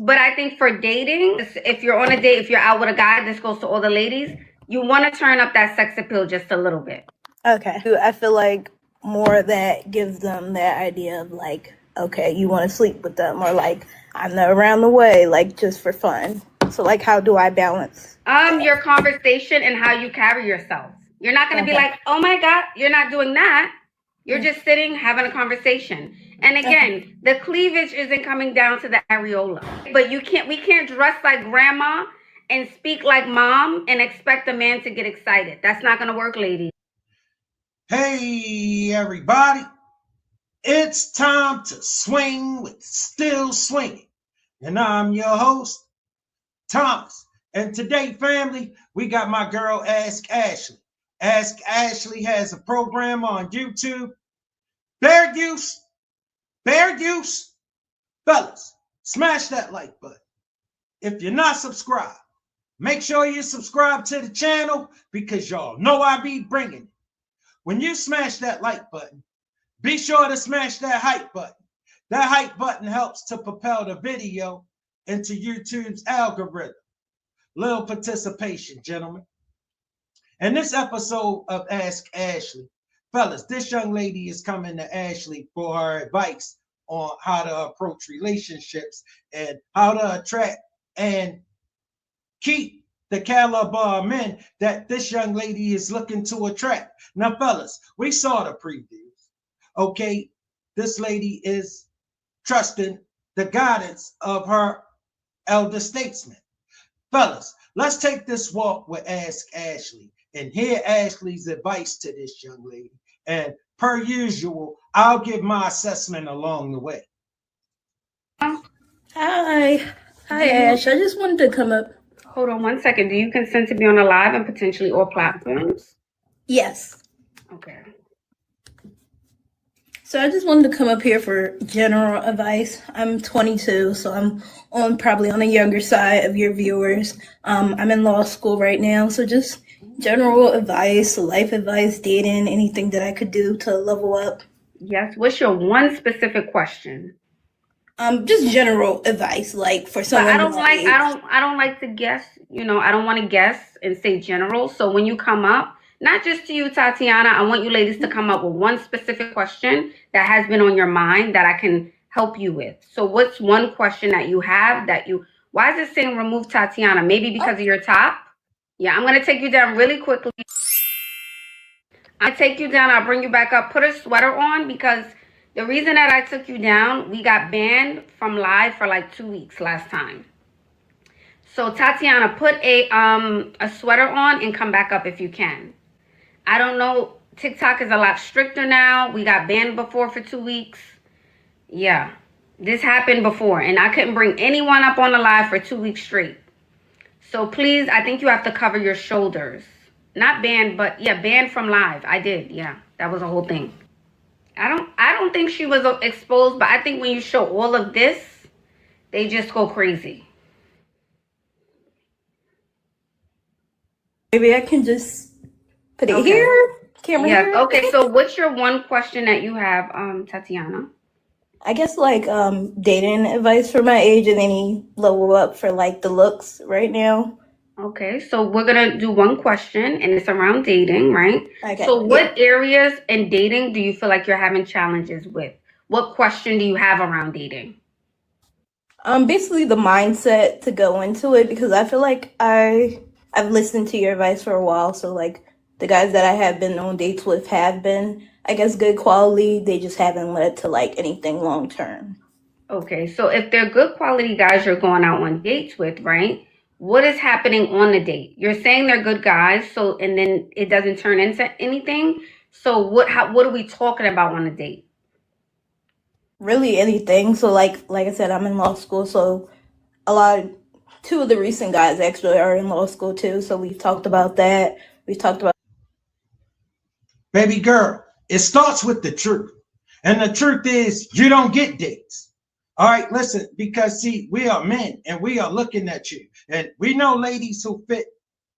But I think for dating, if you're on a date, if you're out with a guy, this goes to all the ladies, you want to turn up that sex appeal just a little bit. Okay. I feel like more that gives them that idea of like, okay, you want to sleep with them, or like, I'm not around the way, like just for fun. So like, how do I balance your conversation and how you carry yourself. You're not going to be like, oh my God, you're not doing that. You're just sitting, having a conversation. And again, the cleavage isn't coming down to the areola. But we can't dress like grandma and speak like mom and expect a man to get excited. That's not going to work, ladies. Hey, everybody. It's time to swing with Still Swinging. And I'm your host, Thomas. And today, family, we got my girl, Ask Ashley. Ask Ashley has a program on YouTube. Fair use. Fellas, smash that like button. If you're not subscribed, make sure you subscribe to the channel because y'all know I be bringing it. When you smash that like button, be sure to smash that hype button. That hype button helps to propel the video into YouTube's algorithm. Little participation, gentlemen. In this episode of Ask Ashley, fellas, this young lady is coming to Ashley for her advice on how to approach relationships and how to attract and keep the caliber of men that this young lady is looking to attract. Now, fellas, we saw the previews. Okay, this lady is trusting the guidance of her elder statesman. Fellas, let's take this walk with Ask Ashley and hear Ashley's advice to this young lady. And per usual, I'll give my assessment along the way. Hi, Ash. I just wanted to come up. Hold on 1 second. Do you consent to be on a live and potentially all platforms? Yes. Okay. So I just wanted to come up here for general advice. I'm 22, so I'm probably on the younger side of your viewers. I'm in law school right now, so just general advice, life advice, dating, anything that I could do to level up. Yes. What's your one specific question? Just general advice, like for someone. I don't like to guess. I don't want to guess and say general. So when you come up, not just to you, Tatiana, I want you ladies to come up with one specific question that has been on your mind that I can help you with. So what's one question that you have why is it saying remove Tatiana? Maybe because of your top? Yeah, I'm going to take you down really quickly. I'll take you down. I'll bring you back up. Put a sweater on because the reason that I took you down, we got banned from live for like 2 weeks last time. So Tatiana, put a sweater on and come back up if you can. I don't know. TikTok is a lot stricter now. We got banned before for 2 weeks. Yeah, this happened before, and I couldn't bring anyone up on the live for 2 weeks straight. So please, I think you have to cover your shoulders. Not banned, but yeah, banned from live. I did. Yeah, that was a whole thing. I don't think she was exposed, but I think when you show all of this, they just go crazy. Maybe I can just put it here. Camera here. Okay, so what's your one question that you have, Tatiana? I guess like dating advice for my age and any level up for like the looks right now. Okay, so we're going to do one question, and it's around dating, right? Okay. So what areas in dating do you feel like you're having challenges with? What question do you have around dating? Basically the mindset to go into it, because I feel like I've listened to your advice for a while. So like the guys that I have been on dates with have been, I guess, good quality. They just haven't led to like anything long term. Okay, so if they're good quality guys you're going out on dates with, right? What is happening on the date? You're saying they're good guys, and then it doesn't turn into anything. So what are we talking about on a date? Really anything. So like I said, I'm in law school, so two of the recent guys actually are in law school too. So we've talked about that. We've talked about. Baby girl, it starts with the truth. And the truth is you don't get dates. All right, listen, because see, we are men and we are looking at you. And we know ladies who fit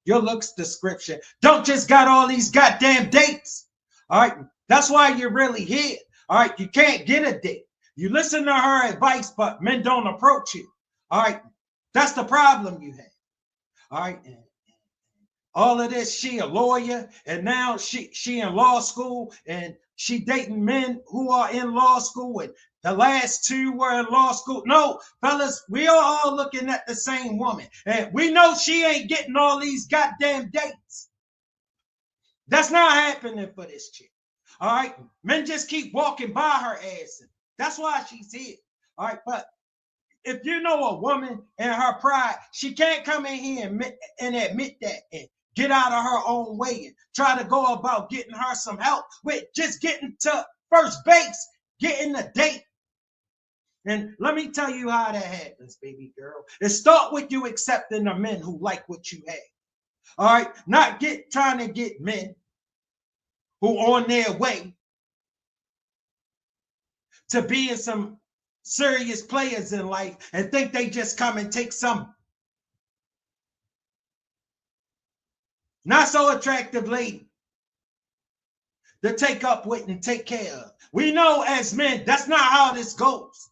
your looks description don't just got all these goddamn dates. All right, that's why you're really here. All right, you can't get a date. You listen to her advice, but men don't approach you. All right, that's the problem you have. All right, and all of this, she a lawyer, and now she in law school, and she dating men who are in law school, and the last two were in law school. No, fellas, we are all looking at the same woman, and we know she ain't getting all these goddamn dates. That's not happening for this chick. All right, men just keep walking by her ass, and that's why she's here. All right, but if you know a woman and her pride, she can't come in here and admit that and get out of her own way and try to go about getting her some help with just getting to first base, getting a date. And let me tell you how that happens, baby girl. It start with you accepting the men who like what you have. All right, not trying to get men who on their way to being some serious players in life and think they just come and take some not so attractive lady to take up with and take care of. We know as men, that's not how this goes.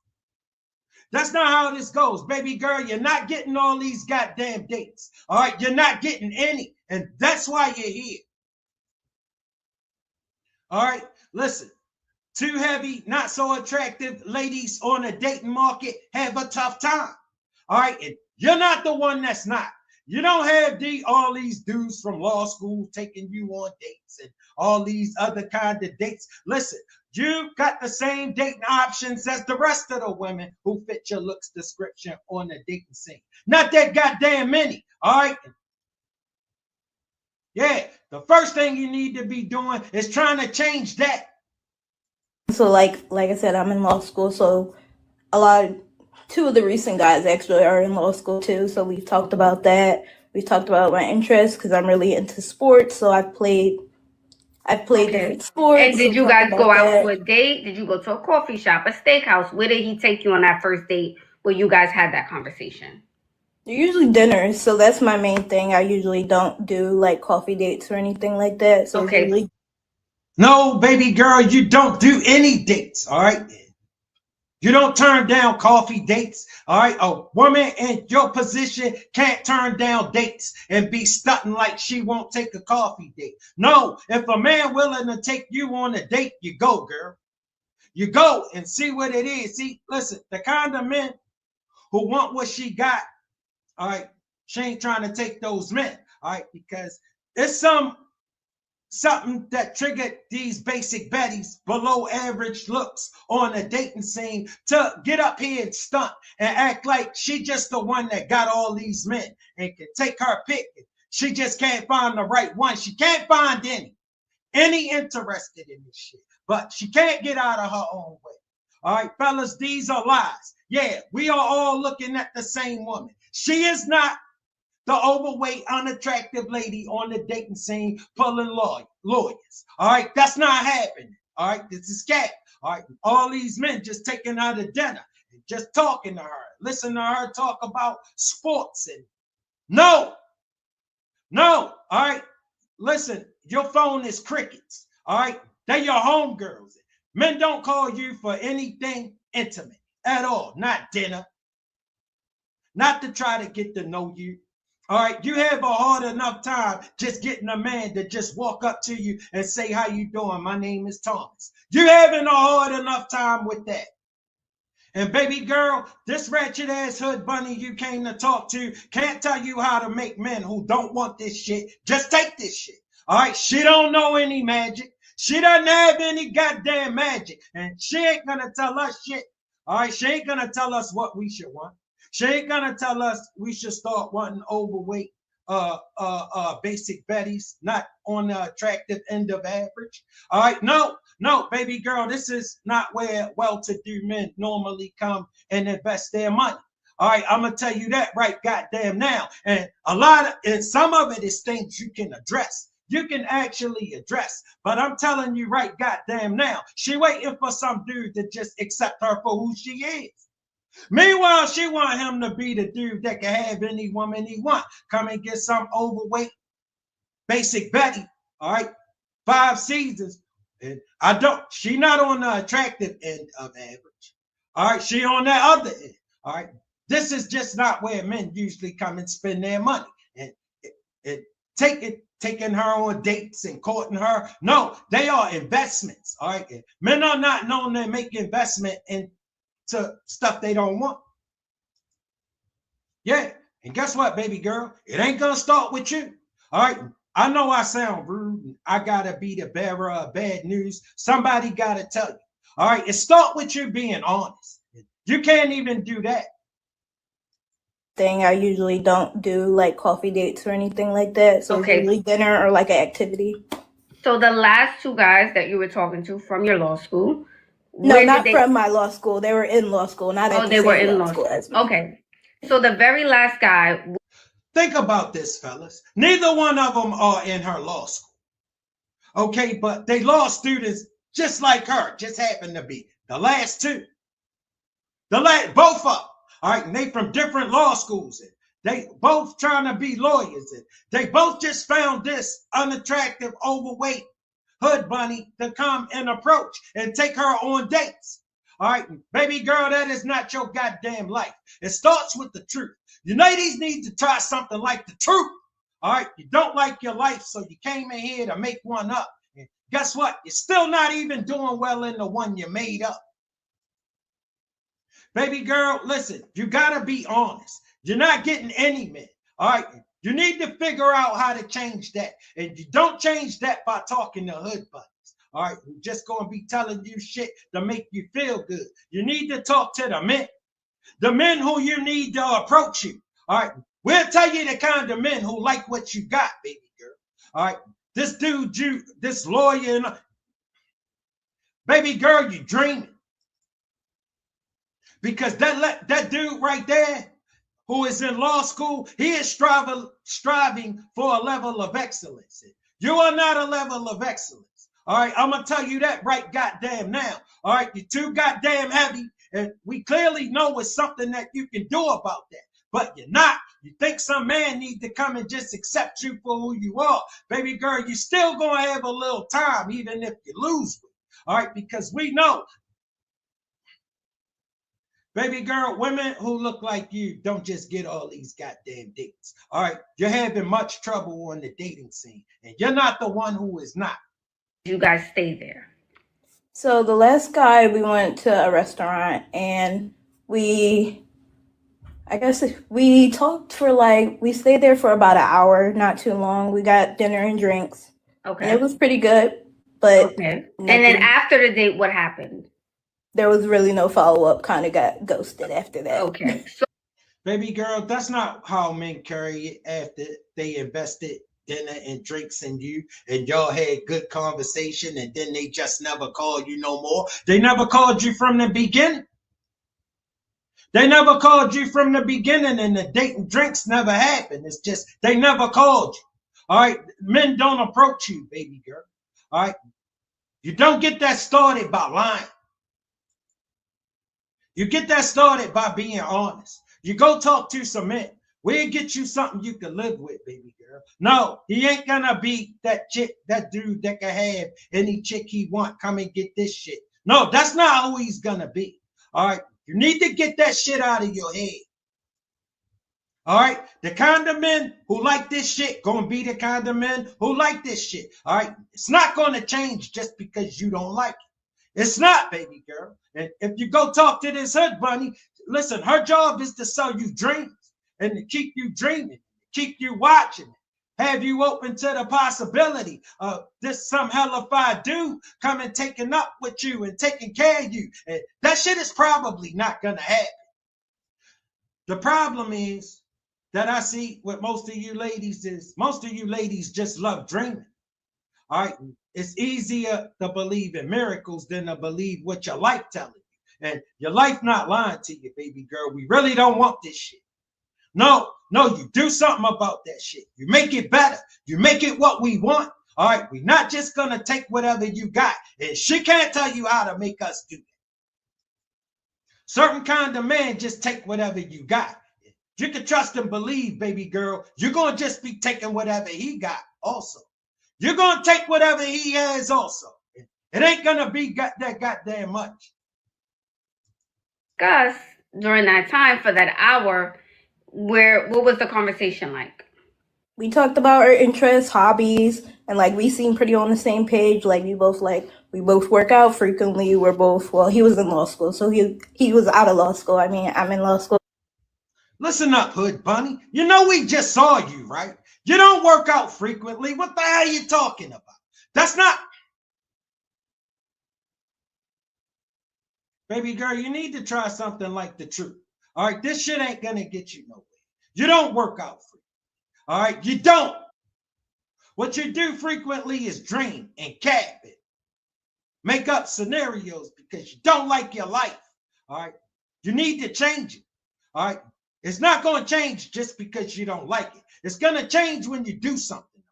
That's not how this goes, baby girl. You're not getting all these goddamn dates. All right, you're not getting any, and that's why you're here. All right, listen. Too heavy, not so attractive ladies on the dating market have a tough time. All right, and you're not the one that's not. You don't have all these dudes from law school taking you on dates and all these other kind of dates. Listen, you got the same dating options as the rest of the women who fit your looks description on the dating scene. Not that goddamn many. All right. Yeah, the first thing you need to be doing is trying to change that. So like I said, I'm in law school, so two of the recent guys actually are in law school too. So we've talked about that. We've talked about my interests because I'm really into sports. So I've played different sports. And did you guys go out for a date? Did you go to a coffee shop, a steakhouse? Where did he take you on that first date where you guys had that conversation? They're usually dinners, so that's my main thing. I usually don't do like coffee dates or anything like that. So okay. Usually... No, baby girl, you don't do any dates, all right? You don't turn down coffee dates, all right? A woman in your position can't turn down dates and be stunting like she won't take a coffee date. No, if a man willing to take you on a date, you go, girl. You go and see what it is. See, listen, the kind of men who want what she got, all right, she ain't trying to take those men, all right, because it's something that triggered these basic baddies below average looks on a dating scene to get up here and stunt and act like she just the one that got all these men and can take her pick. She just can't find the right one. She can't find any interested in this shit, but she can't get out of her own way. All right, fellas, these are lies. Yeah, we are all looking at the same woman. She is not the overweight, unattractive lady on the dating scene pulling lawyers. All right, that's not happening. All right, this is cat. All right, all these men just taking her to dinner and just talking to her, listen to her talk about sports and no. All right, listen, your phone is crickets. All right, they're your homegirls. Men don't call you for anything intimate at all, not dinner, not to try to get to know you. All right, you have a hard enough time just getting a man to just walk up to you and say, how you doing? My name is Thomas. You're having a hard enough time with that. And baby girl, this ratchet ass hood bunny you came to talk to can't tell you how to make men who don't want this shit just take this shit. All right, she don't know any magic. She doesn't have any goddamn magic. And she ain't gonna tell us shit. All right, she ain't gonna tell us what we should want. She ain't gonna tell us we should start wanting overweight, basic betties, not on the attractive end of average. All right, no, baby girl, this is not where well-to-do men normally come and invest their money. All right, I'm gonna tell you that right goddamn now. And some of it is things you can address. You can actually address, but I'm telling you right goddamn now, she waiting for some dude to just accept her for who she is. Meanwhile, she want him to be the dude that can have any woman he want. Come and get some overweight, basic Betty, all right? 5 seasons. And she not on the attractive end of average. All right, she on that other end. All right. This is just not where men usually come and spend their money. And taking her on dates and courting her. No, they are investments. All right. And men are not known to make investment into stuff they don't want. Yeah. And guess what, baby girl? It ain't gonna start with you. All right. I know I sound rude and I gotta be the bearer of bad news. Somebody gotta tell you. All right. It start with you being honest. You can't even do that. Thing I usually don't do like coffee dates or anything like that. So Okay. it's usually dinner or like an activity. So the last two guys that you were talking to from your law school. No, not from my law school. They were in law school, not at the they were same in law school as me. Okay. So the very last guy. Think about this, fellas. Neither one of them are in her law school. Okay, but they law students just like her, just happen to be the last two. Both of them. All right, and they from different law schools. And they both trying to be lawyers. And they both just found this unattractive, overweight hood bunny to come and approach and take her on dates. All right, baby girl, that is not your goddamn life. It starts with the truth. You ladies need to try something like the truth. All right, you don't like your life, so you came in here to make one up. And guess what? You're still not even doing well in the one you made up. Baby girl, listen, you got to be honest. You're not getting any men. All right. You need to figure out how to change that. And you don't change that by talking to hood buddies. All right. We're just going to be telling you shit to make you feel good. You need to talk to the men who you need to approach you. All right. We'll tell you the kind of men who like what you got, baby girl. All right. This dude, this lawyer, baby girl, you dreaming. Because that dude right there who is in law school, he is striving for a level of excellence. You are not a level of excellence. All right, I'm going to tell you that right goddamn now. All right, you're too goddamn heavy, and we clearly know it's something that you can do about that. But you're not. You think some man needs to come and just accept you for who you are. Baby girl, you're still going to have a little time, even if you lose. All right, because we know. Baby girl, women who look like you don't just get all these goddamn dates. All right, you're having much trouble on the dating scene, and you're not the one who is not. You guys stay there. So the last guy, we went to a restaurant and we talked for we stayed there for about an hour, not too long. We got dinner and drinks. Okay. And it was pretty good, but okay. And then after the date, what happened? There was really no follow-up, kind of got ghosted after that. Okay. So, baby girl, that's not how men carry it after they invested dinner and drinks in you and y'all had good conversation and then they just never called you no more. They never called you from the beginning. They never called you from the beginning and the date and drinks never happened. It's just they never called you. All right. Men don't approach you, baby girl. All right. You don't get that started by lying. You get that started by being honest. You go talk to some men. We'll get you something you can live with, baby girl. No, he ain't gonna be that chick, that dude that can have any chick he want. Come and get this shit. No, that's not who he's gonna be. All right. You need to get that shit out of your head. All right. The kind of men who like this shit gonna be the kind of men who like this shit. All right. It's not gonna change just because you don't like it. It's not, baby girl. And if you go talk to this hood bunny, listen, her job is to sell you dreams and to keep you dreaming, keep you watching, have you open to the possibility of this some hellified dude coming taking up with you and taking care of you. And that shit is probably not going to happen. The problem is that I see with most of you ladies is most of you ladies just love dreaming. All right. It's easier to believe in miracles than to believe what your life telling you. And your life not lying to you, baby girl. We really don't want this shit. No, you do something about that shit. You make it better. You make it what we want. All right. We're not just going to take whatever you got. And she can't tell you how to make us do that. Certain kind of man just take whatever you got. You can trust and believe, baby girl. You're going to just be taking whatever he got also. You're going to take whatever he has also. It ain't going to be that goddamn much. Gus, during that time for that hour, what was the conversation like? We talked about our interests, hobbies, and like we seemed pretty on the same page. Like we both work out frequently. We're both he was in law school, so he was out of law school. I mean, I'm in law school. Listen up, Hood Bunny. You know we just saw you, right? You don't work out frequently. What the hell are you talking about? That's not. Baby girl, you need to try something like the truth. All right, this shit ain't gonna get you nowhere. You don't work out frequently. All right, you don't. What you do frequently is dream and cap it. Make up scenarios because you don't like your life. All right, you need to change it. All right, it's not going to change just because you don't like it. It's going to change when you do something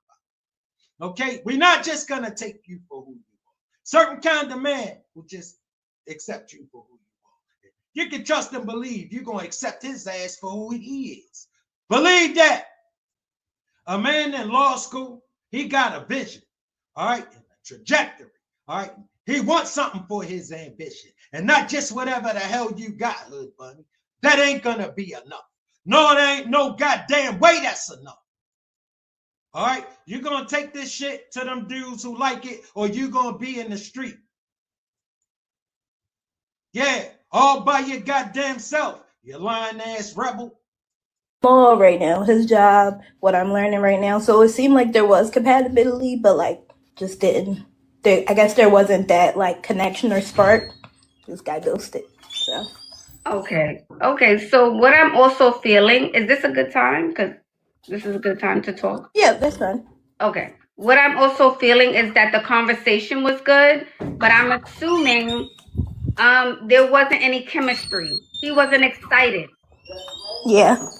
about it. Okay, we're not just going to take you for who you are. Certain kind of man will just accept you for who you are. You can trust and believe you're going to accept his ass for who he is. Believe that. A man in law school, he got a vision, all right, and a trajectory, all right. He wants something for his ambition, and not just whatever the hell you got, Hood Bunny. That ain't gonna be enough. No, there ain't no goddamn way that's enough. All right, you're gonna take this shit to them dudes who like it, or you gonna be in the street. Yeah, all by your goddamn self, you lying ass rebel. Law right now, his job, what I'm learning right now. So it seemed like there was compatibility, but like just didn't. I guess there wasn't that like connection or spark. This guy ghosted. So Okay. So what I'm also feeling, is this a good time? Because this is a good time to talk. yeah, that's fine. Okay. What I'm also feeling is that the conversation was good, but I'm assuming there wasn't any chemistry. He wasn't excited. Yeah.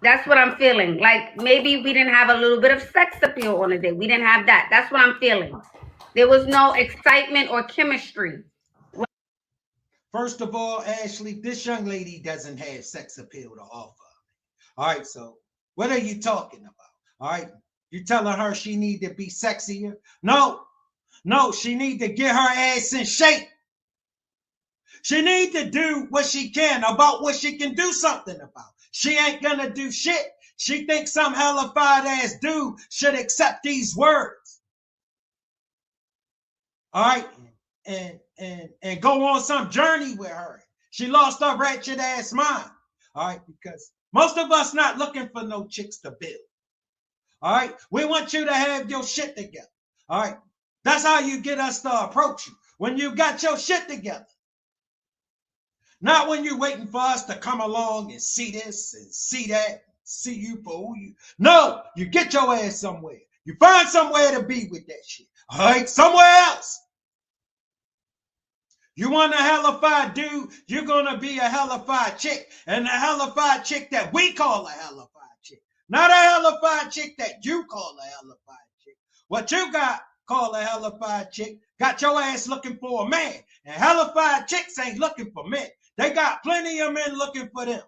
That's what I'm feeling. Like maybe we didn't have a little bit of sex appeal on the day. We didn't have that. That's what I'm feeling. There was no excitement or chemistry. First of all, Ashley, this young lady doesn't have sex appeal to offer. All right, so what are you talking about? All right, you telling her she need to be sexier? No, she need to get her ass in shape. She need to do what she can about what she can do something about. She ain't gonna do shit. She thinks some hellified ass dude should accept these words. All right, and go on some journey with her. She lost her wretched ass mind. All right, because most of us not looking for no chicks to build. All right, we want you to have your shit together. All right, that's how you get us to approach you, when you got your shit together. Not when you're waiting for us to come along and see this and see that, see you for who you. No, you get your ass somewhere. You find somewhere to be with that shit. All right, somewhere else. You want a hellified dude, you're going to be a hellified chick. And a hellified chick that we call a hellified chick. Not a hellified chick that you call a hellified chick. What you got called a hellified chick got your ass looking for a man. And hellified chicks ain't looking for men. They got plenty of men looking for them.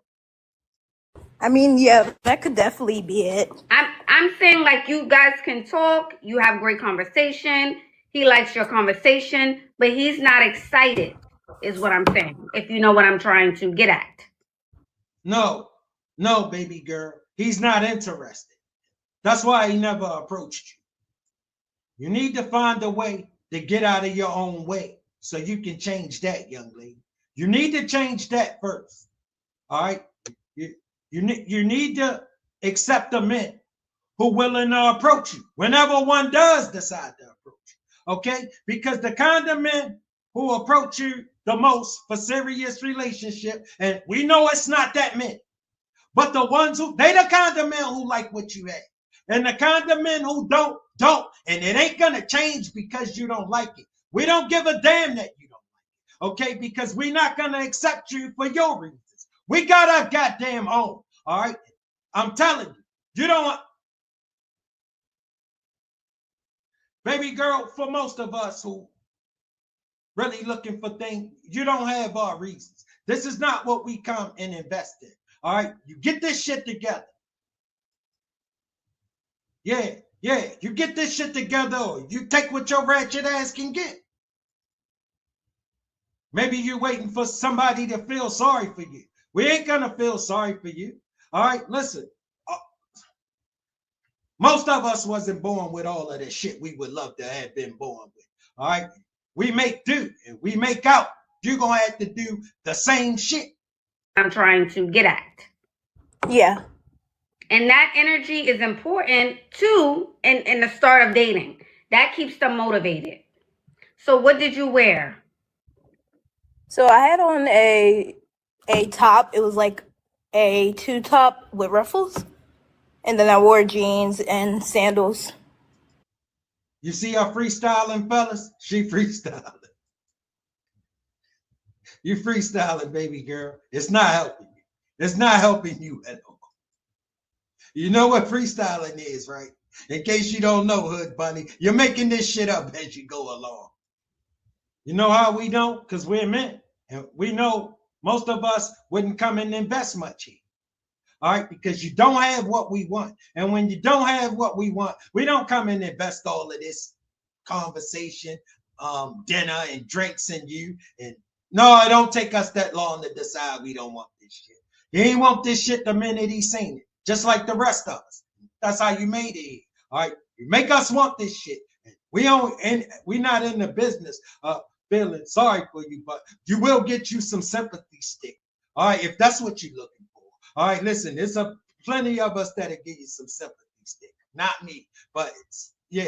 I mean, yeah, that could definitely be it. I'm saying like you guys can talk, you have great conversation. He likes your conversation, but he's not excited, is what I'm saying. If you know what I'm trying to get at. No, baby girl. He's not interested. That's why he never approached you. You need to find a way to get out of your own way so you can change that, young lady. You need to change that first. All right? You need to accept the men who are willing to approach you whenever one does decide to approach you. Okay? Because the kind of men who approach you the most for serious relationship, and we know it's not that many, but the ones who, they the kind of men who like what you have. And the kind of men who don't. And it ain't going to change because you don't like it. We don't give a damn that you don't like it. Okay? Because we're not going to accept you for your reasons. We got our goddamn own. All right? I'm telling you. You don't want. Baby girl, for most of us who really looking for things, you don't have our reasons. This is not what we come and invest in. All right? You get this shit together. Yeah. You get this shit together, or you take what your ratchet ass can get. Maybe you're waiting for somebody to feel sorry for you. We ain't gonna feel sorry for you. All right, listen. Most of us wasn't born with all of the shit we would love to have been born with. All right, we make do and we make out. You're gonna have to do the same shit. I'm trying to get at. Yeah. And that energy is important too in the start of dating. That keeps them motivated. So what did you wear? So I had on a top. It was like a two top with ruffles, and then I wore jeans and sandals. You see her freestyling, fellas? She freestyling. You freestyling, baby girl. It's not helping you. It's not helping you at all. You know what freestyling is, right? In case you don't know, Hood Bunny, you're making this shit up as you go along. You know how we know? Because we're men. And we know most of us wouldn't come and invest much here. All right, because you don't have what we want. And when you don't have what we want, we don't come and invest all of this conversation, dinner and drinks in you. And no, it don't take us that long to decide we don't want this shit. He ain't want this shit the minute he seen it, just like the rest of us. That's how you made it. All right, you make us want this shit. We don't, and we're not in the business of feeling sorry for you, but you will get you some sympathy stick. All right, if that's what you're looking for. All right, listen, there's plenty of us that'll give you some sympathy stick. Not me, but it's, yeah,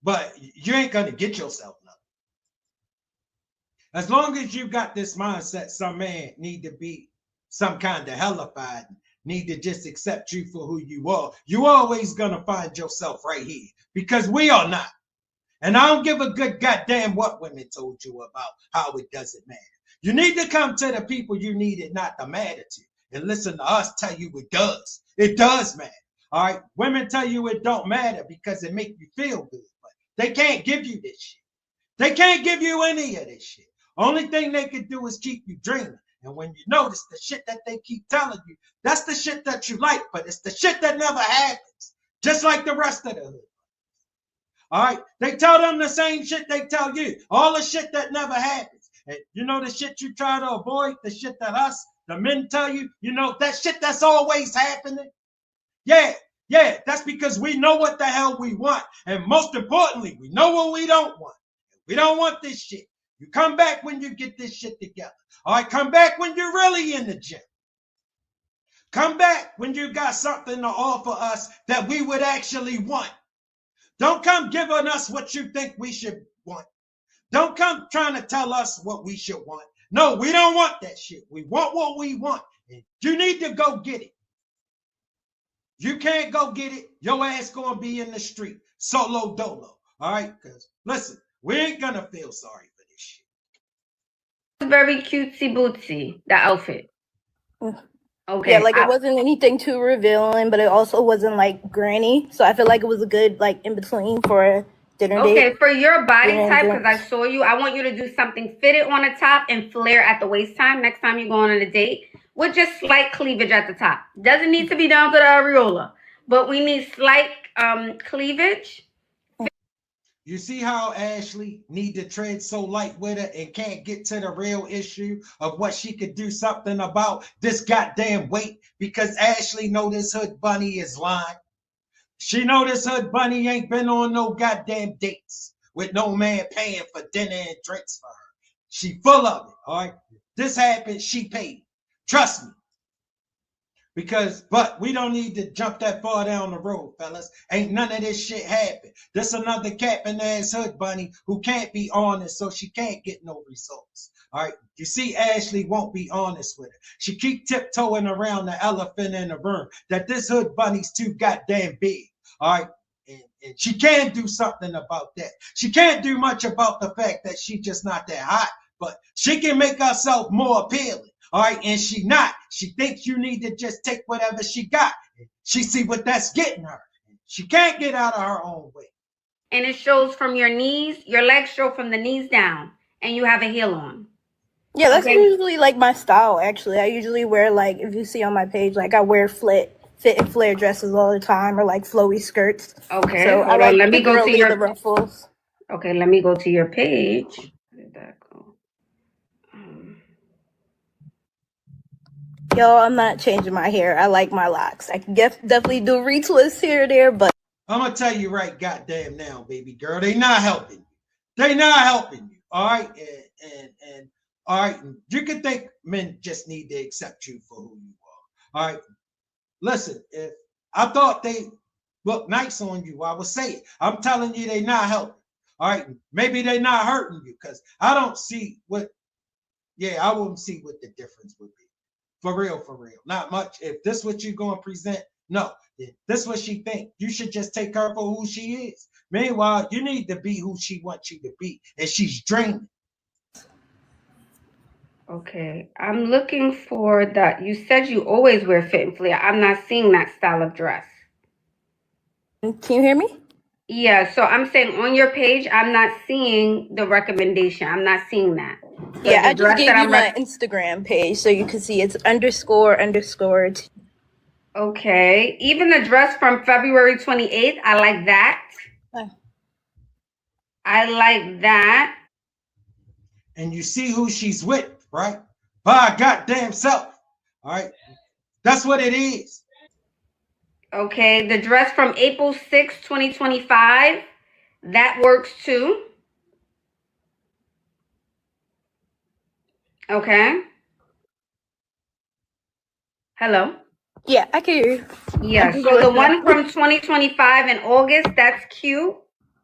but you ain't gonna get yourself nothing. As long as you got this mindset, some man need to be some kind of hellified, need to just accept you for who you are. You always gonna find yourself right here because we are not. And I don't give a good goddamn what women told you about how it doesn't matter. You need to come to the people you need it not to matter to and listen to us tell you it does. It does matter. All right. Women tell you it don't matter because it make you feel good, but they can't give you this shit. They can't give you any of this shit. Only thing they can do is keep you dreaming. And when you notice the shit that they keep telling you, that's the shit that you like, but it's the shit that never happens. Just like the rest of the hood. All right. They tell them the same shit they tell you. All the shit that never happens. And you know the shit you try to avoid, the shit that us, the men tell you, you know, that shit that's always happening. Yeah, that's because we know what the hell we want. And most importantly, we know what we don't want. We don't want this shit. You come back when you get this shit together. All right, come back when you're really in the gym. Come back when you got something to offer us that we would actually want. Don't come giving us what you think we should want. Don't come trying to tell us what we should want. No, we don't want that shit. We want what we want. And you need to go get it. You can't go get it. Your ass gonna be in the street. Solo dolo. All right? Because listen, we ain't gonna feel sorry for this shit. Very cutesy bootsy, the outfit. Okay. Yeah, like it wasn't anything too revealing, but it also wasn't like granny. So I feel like it was a good like in between for a dinner date. Okay, for your body type, because I saw you, I want you to do something fitted on the top and flare at the waist time next time you go on a date with just slight cleavage at the top. Doesn't need to be down to the areola, but we need slight cleavage. You see how Ashley need to tread so light with her and can't get to the real issue of what she could do something about this goddamn weight because Ashley know this Hood Bunny is lying. She know this Hood Bunny ain't been on no goddamn dates with no man paying for dinner and drinks for her. She full of it, all right? This happened, she paid. Trust me. But we don't need to jump that far down the road, fellas. Ain't none of this shit happen. This another capping ass Hood Bunny who can't be honest, so she can't get no results. All right. You see, Ashley won't be honest with her. She keep tiptoeing around the elephant in the room that this Hood Bunny's too goddamn big. All right. And she can do something about that. She can't do much about the fact that she just not that hot, but she can make herself more appealing. All right, and she not. She thinks you need to just take whatever she got. She see what that's getting her. She can't get out of her own way. And it shows from your knees. Your legs show from the knees down, and you have a heel on. Yeah, that's usually like my style. Actually, I usually wear like if you see on my page, like I wear fit and flare dresses all the time, or like flowy skirts. Okay, so hold on. Let me go to your the ruffles. Okay, let me go to your page. Where did that go? Yo, I'm not changing my hair. I like my locks. I can definitely do retwists here or there, but I'm gonna tell you right goddamn now, baby girl. They not helping you. They not helping you. All right. And all right. You can think men just need to accept you for who you are. All right. Listen, if I thought they look nice on you, I would say it. I'm telling you, they not helping. All right. Maybe they not hurting you because I don't see what, yeah, I wouldn't see what the difference would be. For real, for real. Not much. If this what you going to present, no. If this what she think, you should just take her for who she is. Meanwhile, you need to be who she wants you to be. And she's dreaming. Okay, I'm looking for that. You said you always wear fit and flare. I'm not seeing that style of dress. can you hear me? Yeah, so I'm saying on your page, I'm not seeing the recommendation. I'm not seeing that. Yeah, I The just dress gave that you I'm my Instagram page so you can see it's __. Okay, even the dress from February 28th, I like that. I like that. And you see who she's with, right? By goddamn self. All right. That's what it is. Okay, the dress from April 6th, 2025, that works too. Okay. Hello. Yeah, I can hear you. Yeah, so the one from 2025 in August, that's cute.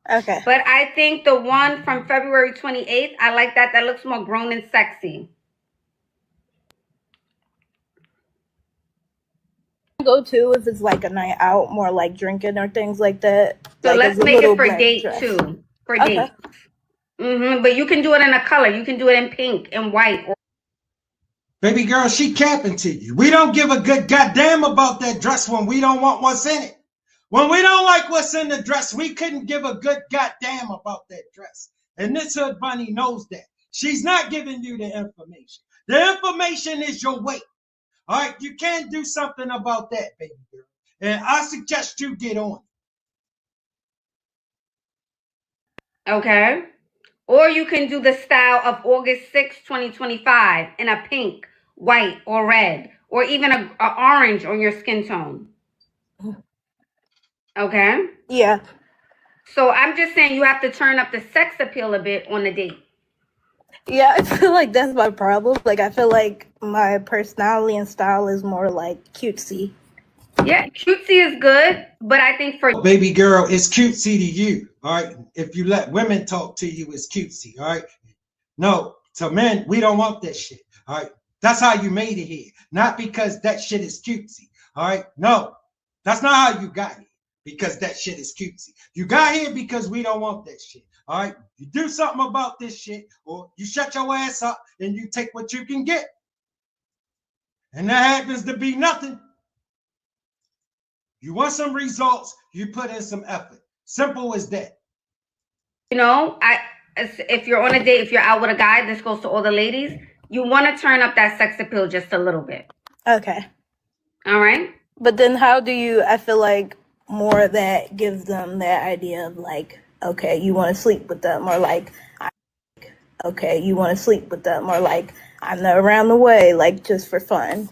Okay. But I think the one from February 28th, I like that. That looks more grown and sexy. Go to if it's like a night out, more like drinking or things like that. So like let's make it for date too. For date. But you can do it in a color. You can do it in pink and white. Baby girl, she capping to you. We don't give a good goddamn about that dress when we don't want what's in it. When we don't like what's in the dress, we couldn't give a good goddamn about that dress. And this hood bunny knows that. She's not giving you the information. The information is your weight. All right, you can't do something about that, baby girl. And I suggest you get on. Okay. Or you can do the style of August 6, 2025 in a pink, white, or red, or even a orange on your skin tone. Okay? Yeah. So I'm just saying you have to turn up the sex appeal a bit on the date. Yeah, I feel like that's my problem. Like, I feel like my personality and style is more like cutesy. Yeah, cutesy is good, but I think for baby girl, it's cutesy to you. All right. If you let women talk to you, it's cutesy. All right. No, to men, we don't want that shit. All right. That's how you made it here. Not because that shit is cutesy. All right. No, that's not how you got here. Because that shit is cutesy. You got here because we don't want that shit. All right. You do something about this shit, or you shut your ass up and you take what you can get. And that happens to be nothing. You want some results, you put in some effort. Simple as that. You know, if you're on a date, if you're out with a guy, this goes to all the ladies, you want to turn up that sex appeal just a little bit. Okay. All right. But then how do you, I feel like more of that gives them that idea of like, okay, you want to sleep with them, or like, okay, you want to sleep with them, or like, I'm not around the way, like just for fun.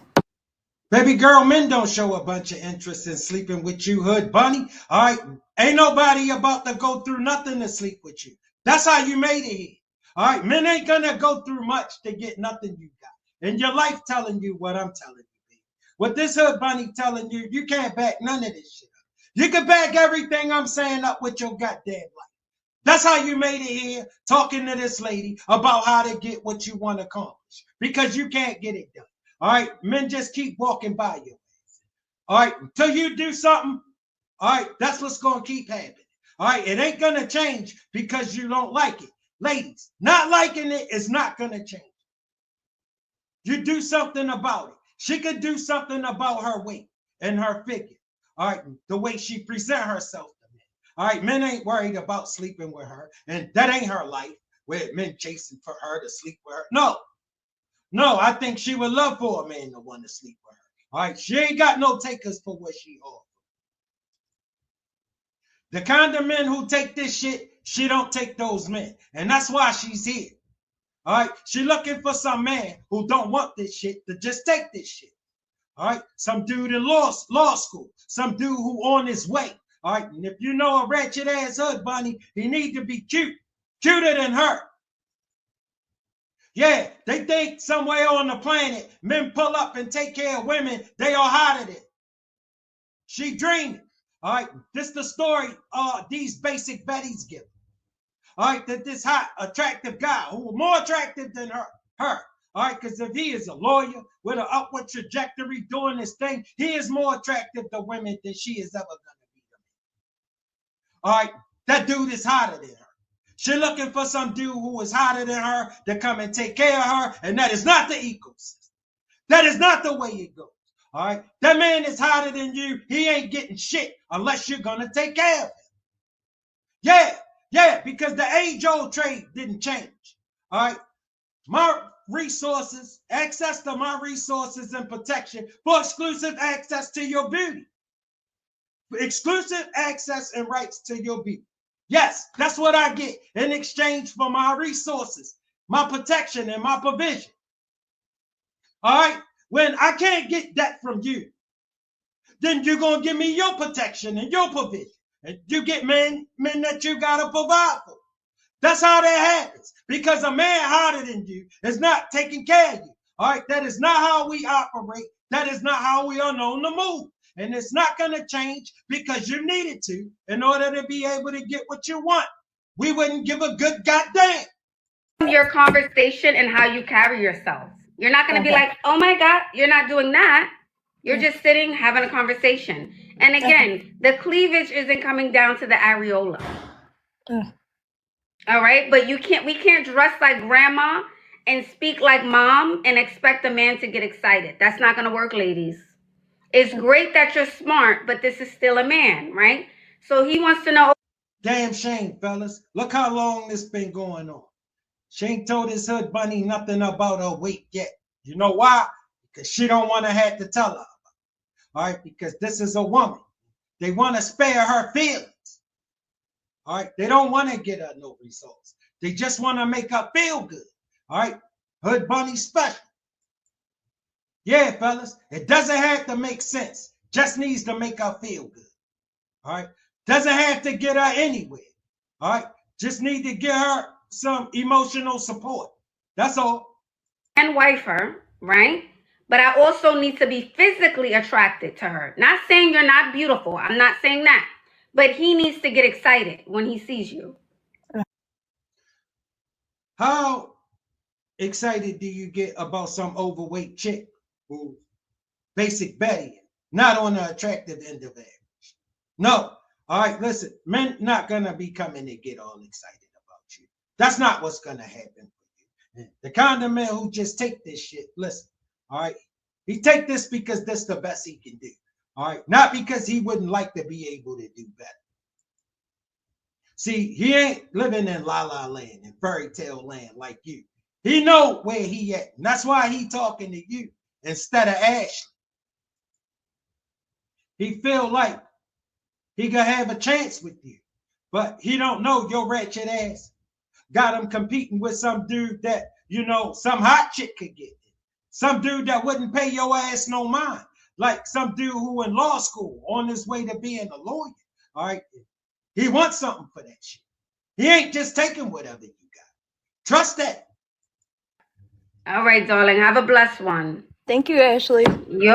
Baby girl, men don't show a bunch of interest in sleeping with you, hood bunny. All right. Ain't nobody about to go through nothing to sleep with you. That's how you made it here. All right. Men ain't gonna go through much to get nothing you got. And your life telling you what I'm telling you, baby. What this hood bunny telling you, you can't back none of this shit up. You can back everything I'm saying up with your goddamn life. That's how you made it here, talking to this lady about how to get what you want to accomplish. Because you can't get it done. All right, men just keep walking by you. All right, until you do something, all right, that's what's going to keep happening. All right, it ain't going to change because you don't like it. Ladies, not liking it is not going to change. You do something about it. She could do something about her weight and her figure. All right, the way she present herself to men. All right, men ain't worried about sleeping with her, and that ain't her life, where men chasing for her to sleep with her. No, I think she would love for a man to want to sleep with her. All right, she ain't got no takers for what she offers. The kind of men who take this shit, she don't take those men. And that's why she's here. All right, she looking for some man who don't want this shit to just take this shit. All right, some dude in law school, some dude who on his way. All right, and if you know a ratchet ass hood bunny, he need to be cute, cuter than her. Yeah, they think somewhere on the planet, men pull up and take care of women, they are hotter than. She dreaming. All right, this the story these basic Betties give. All right, that this hot, attractive guy who was more attractive than her. All right, because if he is a lawyer with an upward trajectory doing this thing, he is more attractive to women than she is ever going to be. All right, that dude is hotter than her. She's looking for some dude who is hotter than her to come and take care of her, and that is not the ecosystem. That is not the way it goes. All right, that man is hotter than you. He ain't getting shit unless you're going to take care of him. Yeah, because the age-old trade didn't change. All right, my resources, access to my resources and protection for exclusive access to your beauty. Exclusive access and rights to your beauty. Yes, that's what I get in exchange for my resources, my protection, and my provision. All right, when I can't get that from you, then you're going to give me your protection and your provision. And you get men that you got to provide for. That's how that happens. Because a man hotter than you is not taking care of you. All right, that is not how we operate. That is not how we are known to move. And it's not going to change because you needed to in order to be able to get what you want. We wouldn't give a good goddamn. Your conversation and how you carry yourself. You're not going to be like, oh my God, you're not doing that. You're just sitting, having a conversation. And again, the cleavage isn't coming down to the areola. All right, but we can't dress like grandma and speak like mom and expect a man to get excited. That's not going to work, ladies. It's great that you're smart, but this is still a man, right? So he wants to know. Damn shame, fellas. Look how long this been going on. She ain't told this hood bunny nothing about her weight yet. You know why? Because she don't want to have to tell her about it. All right, because this is a woman. They want to spare her feelings. All right, they don't want to get her no results. They just want to make her feel good. All right, hood bunny special. Yeah, fellas, it doesn't have to make sense. Just needs to make her feel good. All right, doesn't have to get her anywhere. All right, just need to give her some emotional support. That's all. And wife her, right? But I also need to be physically attracted to her. Not saying you're not beautiful. I'm not saying that. But he needs to get excited when he sees you. How excited do you get about some overweight chick who basic Betty, not on the attractive end of average? No. All right, listen, men not going to be coming to get all excited about you. That's not what's going to happen for you. The kind of man who just take this shit, listen, all right, he take this because that's the best he can do. All right, not because he wouldn't like to be able to do better. See, he ain't living in la la land and fairy tale land like you. He know where he at, and that's why he talking to you instead of Ashley. He feel like he could have a chance with you, but he don't know your wretched ass got him competing with some dude that, you know, some hot chick could get. Some dude that wouldn't pay your ass no mind. Like some dude who in law school on his way to being a lawyer. All right. He wants something for that shit. He ain't just taking whatever you got. Trust that. All right, darling. Have a blessed one. Thank you, Ashley. Yo.